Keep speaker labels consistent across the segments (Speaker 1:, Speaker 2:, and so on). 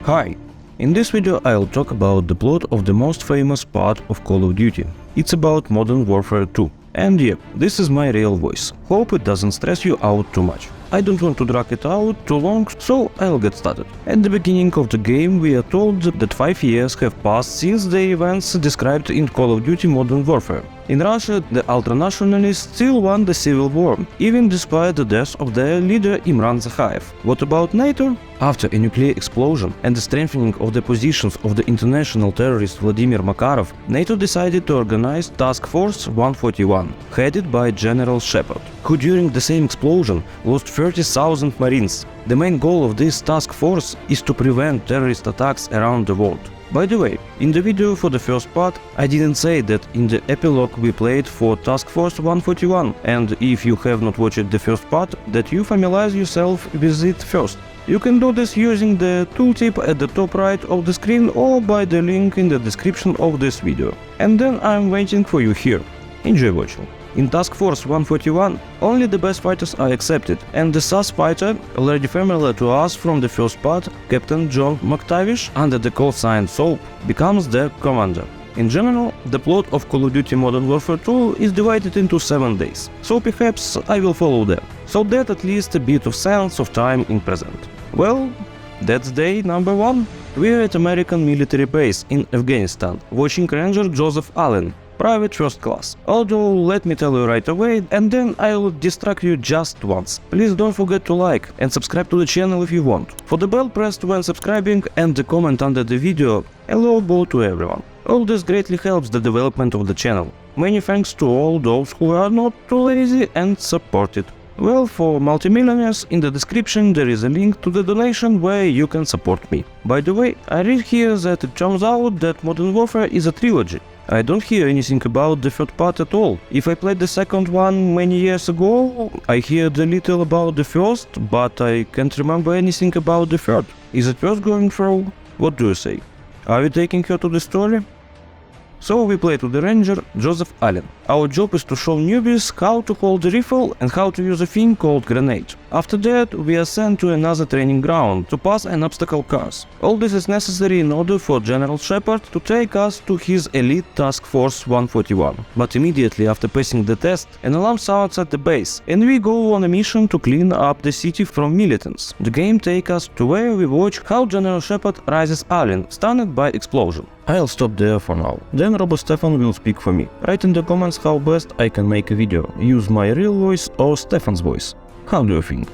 Speaker 1: Hi! In this video I'll talk about the plot of the most famous part of Call of Duty. It's about Modern Warfare 2. And yeah, this is my real voice. Hope it doesn't stress you out too much. I don't want to drag it out too long, so I'll get started. At the beginning of the game we are told that 5 years have passed since the events described in Call of Duty Modern Warfare. In Russia, the ultranationalists still won the civil war, even despite the death of their leader Imran Zakhaev. What about NATO? After a nuclear explosion and the strengthening of the positions of the international terrorist Vladimir Makarov, NATO decided to organize Task Force 141, headed by General Shepard, who during the same explosion lost 30,000 Marines. The main goal of this task force is to prevent terrorist attacks around the world. By the way, in the video for the first part, I didn't say that in the epilogue we played for Task Force 141, and if you have not watched the first part, that you familiarize yourself with it first. You can do this using the tooltip at the top right of the screen or by the link in the description of this video. And then I'm waiting for you here. Enjoy watching. In Task Force 141, only the best fighters are accepted, and the SAS fighter, already familiar to us from the first part, Captain John McTavish, under the call sign SOAP, becomes their commander. In general, the plot of Call of Duty Modern Warfare 2 is divided into 7 days, so perhaps I will follow them, so that at least a bit of sense of time in present. Well, that's day number 1. We're at American military base in Afghanistan, watching Ranger Joseph Allen, Private First Class. Although, let me tell you right away, and then I'll distract you just once. Please don't forget to like and subscribe to the channel if you want. For the bell pressed when subscribing and the comment under the video, hello both to everyone. All this greatly helps the development of the channel. Many thanks to all those who are not too lazy and support it. Well, for multimillionaires, in the description there is a link to the donation where you can support me. By the way, I read here that it turns out that Modern Warfare is a trilogy. I don't hear anything about the third part at all. If I played the second one many years ago, I heard a little about the first, but I can't remember anything about the third. Is it worth going through? What do you say? Are we taking her to the story? So we play to the Ranger Joseph Allen. Our job is to show newbies how to hold the rifle and how to use a thing called grenade. After that, we are sent to another training ground to pass an obstacle course. All this is necessary in order for General Shepard to take us to his elite Task Force 141. But immediately after passing the test, an alarm sounds at the base, and we go on a mission to clean up the city from militants. The game takes us to where we watch how General Shepard rises Allen, stunned by explosion. I'll stop there for now. Then RoboStefan will speak for me. Write in the comments how best I can make a video. Use my real voice or Stefan's voice. How do you think?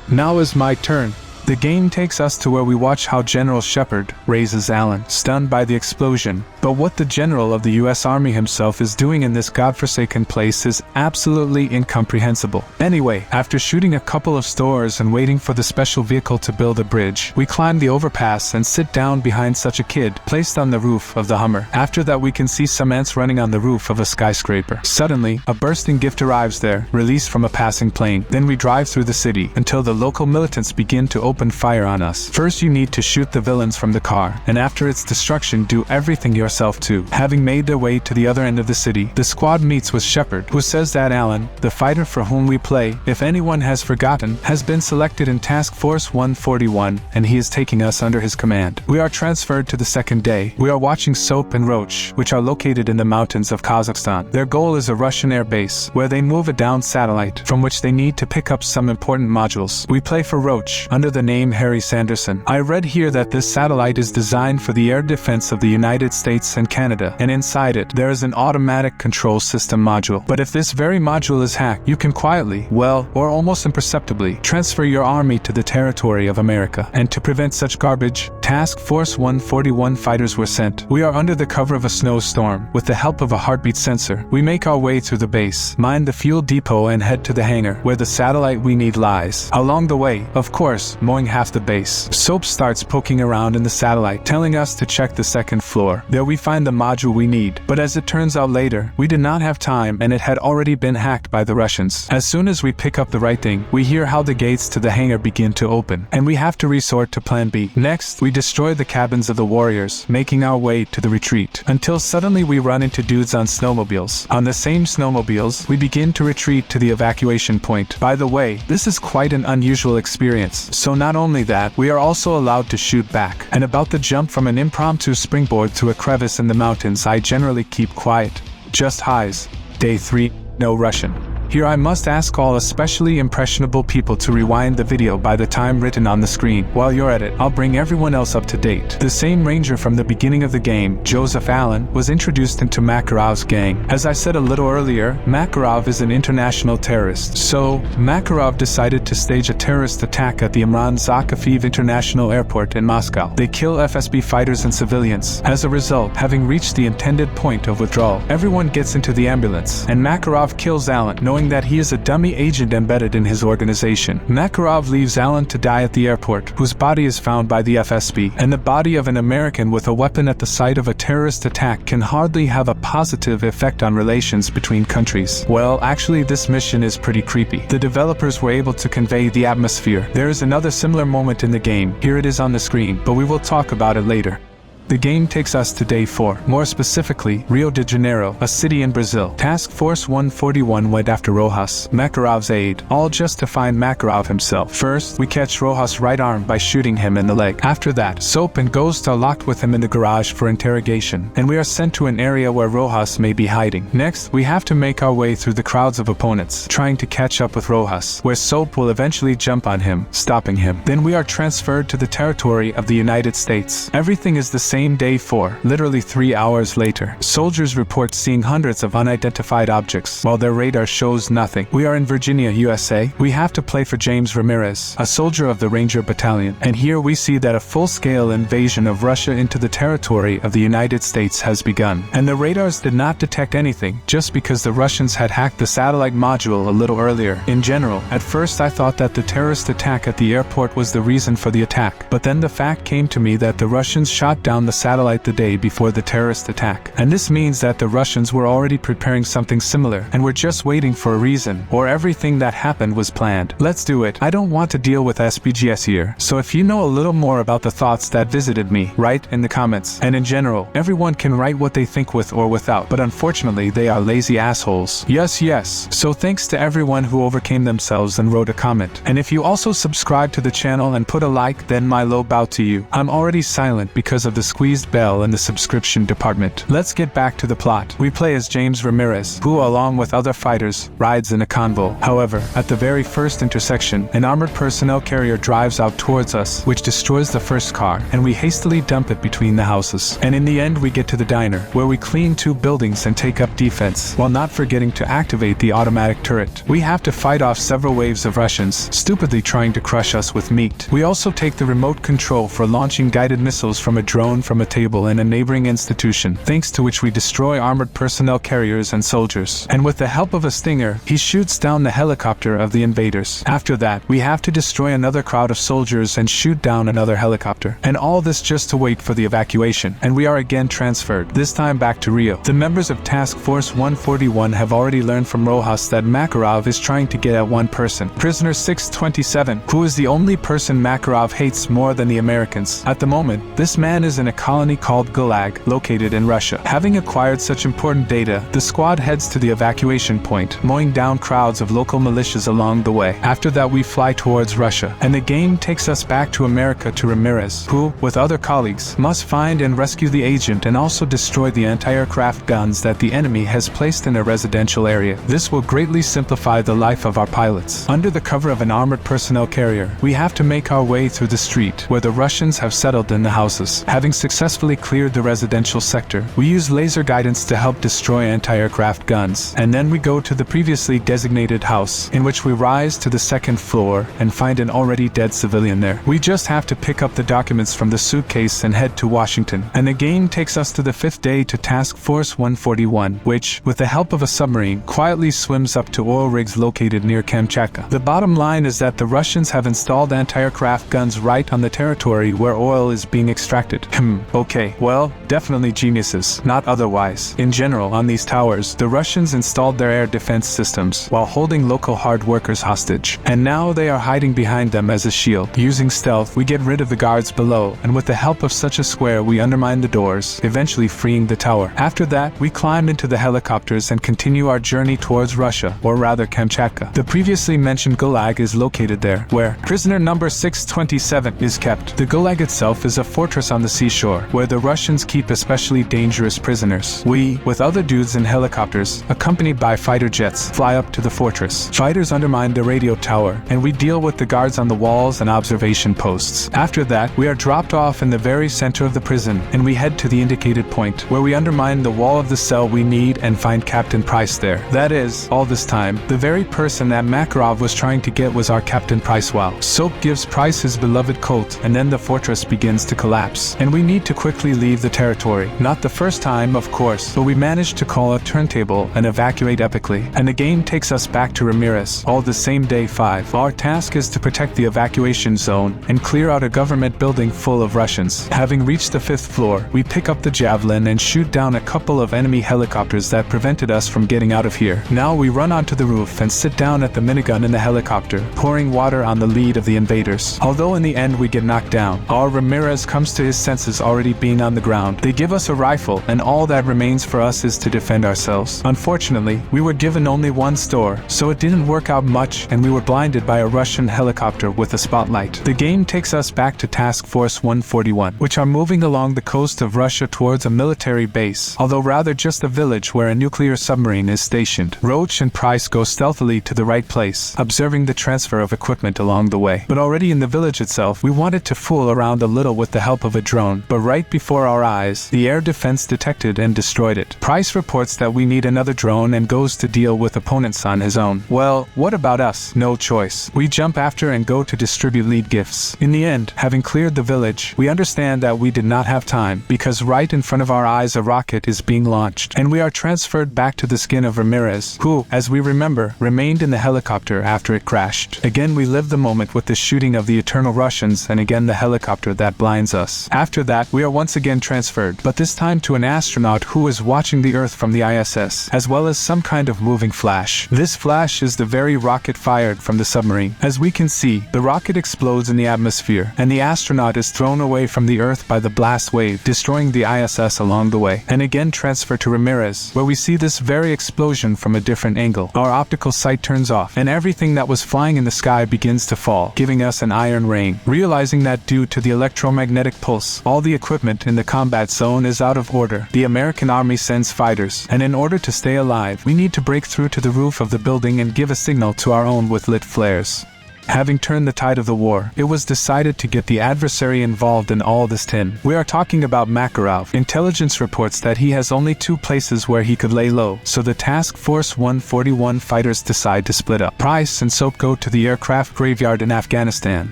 Speaker 2: Now is my turn. The game takes us to where we watch how General Shepard raises Allen, stunned by the explosion. But what the general of the US Army himself is doing in this godforsaken place is absolutely incomprehensible. Anyway, after shooting a couple of stores and waiting for the special vehicle to build a bridge, we climb the overpass and sit down behind such a kid placed on the roof of the Hummer. After that we can see some ants running on the roof of a skyscraper. Suddenly, a bursting gift arrives there, released from a passing plane. Then we drive through the city until the local militants begin to open fire on us. First you need to shoot the villains from the car, and after its destruction do everything yourself too. Having made their way to the other end of the city, the squad meets with Shepard, who says that Allen, the fighter for whom we play, if anyone has forgotten, has been selected in Task Force 141, and he is taking us under his command. We are transferred to the second day. We are watching Soap and Roach, which are located in the mountains of Kazakhstan. Their goal is a Russian air base, where they move a downed satellite, from which they need to pick up some important modules. We play for Roach, under the name Harry Sanderson. I read here that this satellite is designed for the air defense of the United States and Canada, and inside it, there is an automatic control system module. But if this very module is hacked, you can quietly, well, or almost imperceptibly, transfer your army to the territory of America. And to prevent such garbage, Task Force 141 fighters were sent. We are under the cover of a snowstorm. With the help of a heartbeat sensor, we make our way through the base, mine the fuel depot and head to the hangar, where the satellite we need lies. Along the way, of course, mowing half the base, Soap starts poking around in the satellite, telling us to check the second floor. There we find the module we need, but as it turns out later, we did not have time and it had already been hacked by the Russians. As soon as we pick up the right thing, we hear how the gates to the hangar begin to open, and we have to resort to plan B. Next, we destroy the cabins of the warriors, making our way to the retreat, until suddenly we run into dudes on snowmobiles. On the same snowmobiles, we begin to retreat to the evacuation point. By the way, this is quite an unusual experience, so not only that, we are also allowed to shoot back. And about the jump from an impromptu springboard through a crevice in the mountains, I generally keep quiet. Just highs. Day 3, no Russian. Here I must ask all especially impressionable people to rewind the video by the time written on the screen. While you're at it, I'll bring everyone else up to date. The same ranger from the beginning of the game, Joseph Allen, was introduced into Makarov's gang. As I said a little earlier, Makarov is an international terrorist, so Makarov decided to stage a terrorist attack at the Imran Zakhafiv International Airport in Moscow. They kill FSB fighters and civilians. As a result, having reached the intended point of withdrawal, everyone gets into the ambulance, and Makarov kills Allen, knowing that he is a dummy agent embedded in his organization. Makarov leaves Allen to die at the airport, whose body is found by the FSB, and the body of an American with a weapon at the site of a terrorist attack can hardly have a positive effect on relations between countries. Well, actually this mission is pretty creepy. The developers were able to convey the atmosphere. There is another similar moment in the game. Here it is on the screen, but we will talk about it later. The game takes us to Day 4, more specifically, Rio de Janeiro, a city in Brazil. Task Force 141 went after Rojas, Makarov's aide, all just to find Makarov himself. First, we catch Rojas' right arm by shooting him in the leg. After that, Soap and Ghost are locked with him in the garage for interrogation, and we are sent to an area where Rojas may be hiding. Next, we have to make our way through the crowds of opponents, trying to catch up with Rojas, where Soap will eventually jump on him, stopping him. Then we are transferred to the territory of the United States. Everything is the same. Day 4, literally 3 hours later, soldiers report seeing hundreds of unidentified objects, while their radar shows nothing. We are in Virginia, USA. We have to play for James Ramirez, a soldier of the Ranger Battalion, and here we see that a full-scale invasion of Russia into the territory of the United States has begun. And the radars did not detect anything, just because the Russians had hacked the satellite module a little earlier. In general, at first I thought that the terrorist attack at the airport was the reason for the attack, but then the fact came to me that the Russians shot down the satellite the day before the terrorist attack. And this means that the Russians were already preparing something similar, and were just waiting for a reason, or everything that happened was planned. Let's do it. I don't want to deal with SPGS here, so if you know a little more about the thoughts that visited me, write in the comments. And in general, everyone can write what they think with or without, but unfortunately they are lazy assholes. Yes. So thanks to everyone who overcame themselves and wrote a comment. And if you also subscribe to the channel and put a like, then my low bow to you. I'm already silent because of the squeezed bell in the subscription department. Let's get back to the plot. We play as James Ramirez, who along with other fighters, rides in a convoy. However, at the very first intersection, an armored personnel carrier drives out towards us, which destroys the first car, and we hastily dump it between the houses. And in the end we get to the diner, where we clean 2 buildings and take up defense, while not forgetting to activate the automatic turret. We have to fight off several waves of Russians, stupidly trying to crush us with meat. We also take the remote control for launching guided missiles from a drone from a table in a neighboring institution, thanks to which we destroy armored personnel carriers and soldiers. And with the help of a stinger, he shoots down the helicopter of the invaders. After that, we have to destroy another crowd of soldiers and shoot down another helicopter. And all this just to wait for the evacuation. And we are again transferred, this time back to Rio. The members of Task Force 141 have already learned from Rojas that Makarov is trying to get at one person, Prisoner 627, who is the only person Makarov hates more than the Americans. At the moment, this man is in a colony called Gulag, located in Russia. Having acquired such important data, the squad heads to the evacuation point, mowing down crowds of local militias along the way. After that we fly towards Russia, and the game takes us back to America to Ramirez, who, with other colleagues, must find and rescue the agent and also destroy the anti-aircraft guns that the enemy has placed in a residential area. This will greatly simplify the life of our pilots. Under the cover of an armored personnel carrier, we have to make our way through the street, where the Russians have settled in the houses. Having successfully cleared the residential sector, we use laser guidance to help destroy anti-aircraft guns, and then we go to the previously designated house, in which we rise to the 2nd floor and find an already dead civilian there. We just have to pick up the documents from the suitcase and head to Washington, and the game takes us to the 5th day to Task Force 141, which, with the help of a submarine, quietly swims up to oil rigs located near Kamchatka. The bottom line is that the Russians have installed anti-aircraft guns right on the territory where oil is being extracted. Okay, well, definitely geniuses, not otherwise. In general, on these towers, the Russians installed their air defense systems while holding local hard workers hostage. And now they are hiding behind them as a shield. Using stealth, we get rid of the guards below, and with the help of such a square, we undermine the doors, eventually freeing the tower. After that, we climb into the helicopters and continue our journey towards Russia, or rather Kamchatka. The previously mentioned Gulag is located there, where prisoner number 627 is kept. The Gulag itself is a fortress on the seashore, where the Russians keep especially dangerous prisoners. We, with other dudes in helicopters, accompanied by fighter jets, fly up to the fortress. Fighters undermine the radio tower, and we deal with the guards on the walls and observation posts. After that, we are dropped off in the very center of the prison, and we head to the indicated point, where we undermine the wall of the cell we need and find Captain Price there. That is, all this time, the very person that Makarov was trying to get was our Captain Price. While Soap gives Price his beloved coat, and then the fortress begins to collapse, and we need to quickly leave the territory. Not the first time, of course, but we manage to call a turntable and evacuate epically, and the game takes us back to Ramirez, all the same day 5. Our task is to protect the evacuation zone and clear out a government building full of Russians. Having reached the 5th floor, we pick up the javelin and shoot down a couple of enemy helicopters that prevented us from getting out of here. Now we run onto the roof and sit down at the minigun in the helicopter, pouring water on the lead of the invaders. Although in the end we get knocked down, our Ramirez comes to his senses already being on the ground. They give us a rifle, and all that remains for us is to defend ourselves. Unfortunately, we were given only one store, so it didn't work out much, and we were blinded by a Russian helicopter with a spotlight. The game takes us back to Task Force 141, which are moving along the coast of Russia towards a military base, although rather just a village where a nuclear submarine is stationed. Roach and Price go stealthily to the right place, observing the transfer of equipment along the way. But already in the village itself, we wanted to fool around a little with the help of a drone, but right before our eyes, the air defense detected and destroyed it. Price reports that we need another drone and goes to deal with opponents on his own. Well, what about us? No choice. We jump after and go to distribute lead gifts. In the end, having cleared the village, we understand that we did not have time, because right in front of our eyes a rocket is being launched, and we are transferred back to the skin of Ramirez, who, as we remember, remained in the helicopter after it crashed. Again we live the moment with the shooting of the eternal Russians, and again the helicopter that blinds us. After that, we are once again transferred, but this time to an astronaut who is watching the Earth from the ISS, as well as some kind of moving flash. This flash is the very rocket fired from the submarine. As we can see, the rocket explodes in the atmosphere, and the astronaut is thrown away from the Earth by the blast wave, destroying the ISS along the way. And again transfer to Ramirez, where we see this very explosion from a different angle. Our optical sight turns off, and everything that was flying in the sky begins to fall, giving us an iron rain. Realizing that due to the electromagnetic pulse, all the equipment in the combat zone is out of order, the American Army sends fighters, and in order to stay alive, we need to break through to the roof of the building and give a signal to our own with lit flares. Having turned the tide of the war, it was decided to get the adversary involved in all this tin. We are talking about Makarov. Intelligence reports that he has only 2 places where he could lay low, so the Task Force 141 fighters decide to split up. Price and Soap go to the aircraft graveyard in Afghanistan,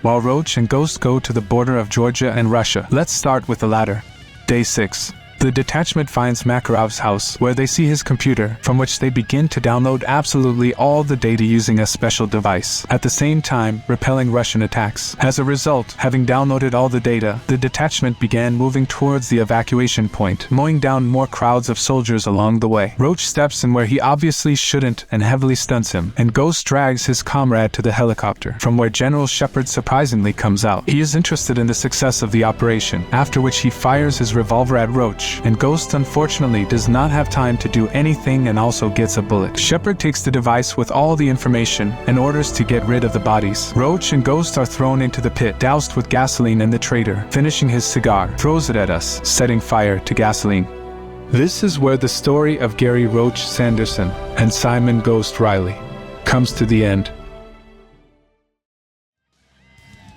Speaker 2: while Roach and Ghost go to the border of Georgia and Russia. Let's start with the latter. Day 6. The detachment finds Makarov's house, where they see his computer, from which they begin to download absolutely all the data using a special device, at the same time repelling Russian attacks. As a result, having downloaded all the data, the detachment began moving towards the evacuation point, mowing down more crowds of soldiers along the way. Roach steps in where he obviously shouldn't and heavily stunts him, and Ghost drags his comrade to the helicopter, from where General Shepard surprisingly comes out. He is interested in the success of the operation, after which he fires his revolver at Roach, and Ghost unfortunately does not have time to do anything and also gets a bullet. Shepard takes the device with all the information and orders to get rid of the bodies. Roach and Ghost are thrown into the pit, doused with gasoline, and the traitor, finishing his cigar, throws it at us, setting fire to gasoline. This is where the story of Gary Roach Sanderson and Simon Ghost Riley comes to the end.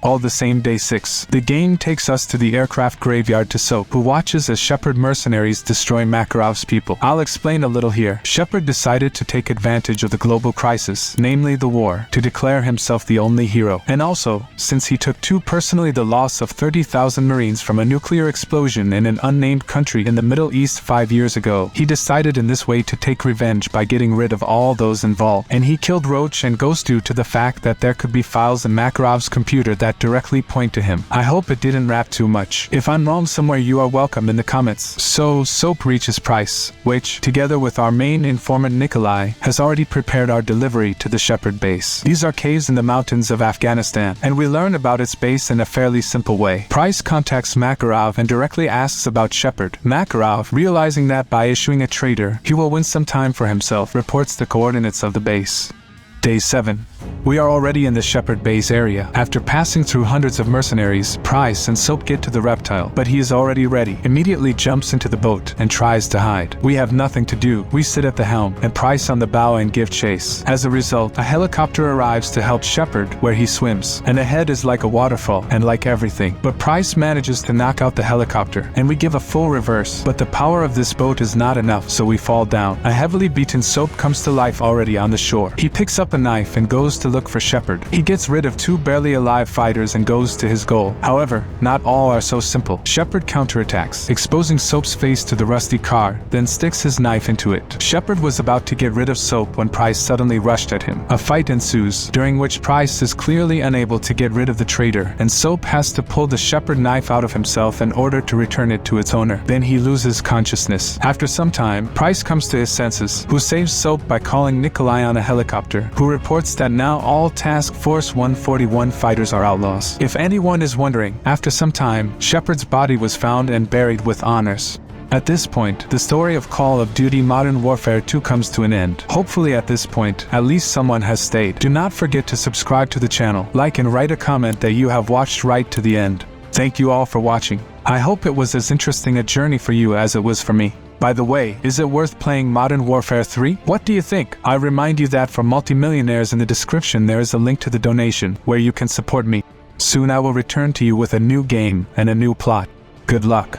Speaker 2: All the same day 6. The game takes us to the aircraft graveyard to Soap, who watches as Shepard mercenaries destroy Makarov's people. I'll explain a little here. Shepard decided to take advantage of the global crisis, namely the war, to declare himself the only hero. And also, since he took too personally the loss of 30,000 Marines from a nuclear explosion in an unnamed country in the Middle East 5 years ago, he decided in this way to take revenge by getting rid of all those involved. And he killed Roach and Ghost due to the fact that there could be files in Makarov's computer that that directly point to him. I hope it didn't rap too much. If I'm wrong somewhere, you are welcome in the comments. So, Soap reaches Price, which, together with our main informant Nikolai, has already prepared our delivery to the Shepherd base. These are caves in the mountains of Afghanistan, and we learn about its base in a fairly simple way. Price contacts Makarov and directly asks about Shepherd. Makarov, realizing that by issuing a trader, he will win some time for himself, reports the coordinates of the base. Day 7. We are already in the Shepherd base area. After passing through hundreds of mercenaries, Price and Soap get to the reptile, but he is already ready, immediately jumps into the boat, and tries to hide. We have nothing to do. We sit at the helm, and Price on the bow and give chase. As a result, a helicopter arrives to help Shepherd, where he swims, and ahead is like a waterfall, and like everything. But Price manages to knock out the helicopter, and we give a full reverse, but the power of this boat is not enough, so we fall down. A heavily beaten Soap comes to life already on the shore. He picks up a knife and goes to look for Shepherd. He gets rid of 2 barely alive fighters and goes to his goal. However, not all are so simple. Shepherd counterattacks, exposing Soap's face to the rusty car, then sticks his knife into it. Shepherd was about to get rid of Soap when Price suddenly rushed at him. A fight ensues, during which Price is clearly unable to get rid of the traitor, and Soap has to pull the Shepherd knife out of himself in order to return it to its owner. Then he loses consciousness. After some time, Price comes to his senses, who saves Soap by calling Nikolai on a helicopter, who reports that now all Task Force 141 fighters are outlaws. If anyone is wondering, after some time, Shepherd's body was found and buried with honors. At this point, the story of Call of Duty Modern Warfare 2 comes to an end. Hopefully at this point, at least someone has stayed. Do not forget to subscribe to the channel, like and write a comment that you have watched right to the end. Thank you all for watching. I hope it was as interesting a journey for you as it was for me. By the way, is it worth playing Modern Warfare 3? What do you think? I remind you that for multimillionaires in the description there is a link to the donation, where you can support me. Soon I will return to you with a new game and a new plot. Good luck.